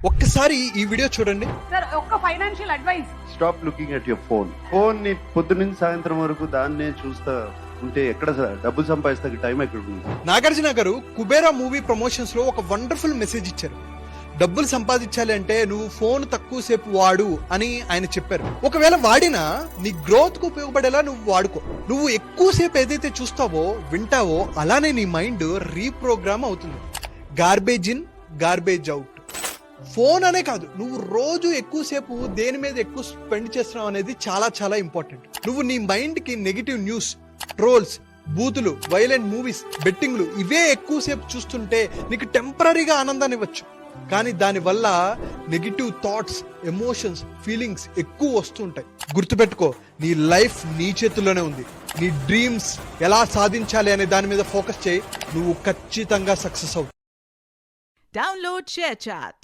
ఒక్కసారి ఈ వీడియో చూడండి. సార్ ఒక్క financial advice, stop looking at your phone ని పొద్దు నుంచి సాయంత్రం వరకు దాన్నే చూస్తా ఉంటే ఎక్కడ డబ్బులు సంపాదిస్తా టైం ఎక్కడ ఉంది? నాగార్జున గారు కుబేరా మూవీ ప్రమోషన్స్ లో ఒక వండర్ఫుల్ మెసేజ్ ఇచ్చారు. డబ్బులు సంపాదించాలి అంటే నువ్వు ఫోన్ తక్కువ సేపు వాడు అని ఆయన చెప్పారు. ఒకవేళ వాడినా నీ గ్రోత్ కు ఉపయోగపడేలా నువ్వు వాడుకో. నువ్వు ఎక్కువసేపు ఏదైతే చూస్తావో వింటావో అలానే నీ మైండ్ రీప్రోగ్రామ్ అవుతుంది. Garbage in garbage out. Phone అనే కాదు, నువ్వు రోజు ఎక్కువసేపు దేని మీద ఎక్కువ స్పెండ్ చేస్తున్నావు అనేది చాలా చాలా ఇంపార్టెంట్. నువ్వు నీ మైండ్ కి నెగిటివ్ న్యూస్, ట్రోల్స్, బూతులు, వైలెంట్ మూవీస్, బెట్టింగ్లు ఇవే ఎక్కువసేపు చూస్తుంటే నీకు టెంపరీగా ఆనందాన్ని ఇవ్వచ్చు. కానీ దానివల్ల నెగిటివ్ థాట్స్, ఎమోషన్స్, ఫీలింగ్స్ ఎక్కువ వస్తుంటాయి. గుర్తుపెట్టుకో, నీ లైఫ్ నీ చేతుల్లోనే ఉంది. నీ డ్రీమ్స్ ఎలా సాధించాలి అనే దాని మీద ఫోకస్ చేయి, నువ్వు ఖచ్చితంగా సక్సెస్ అవుతావు. Download ShareChat.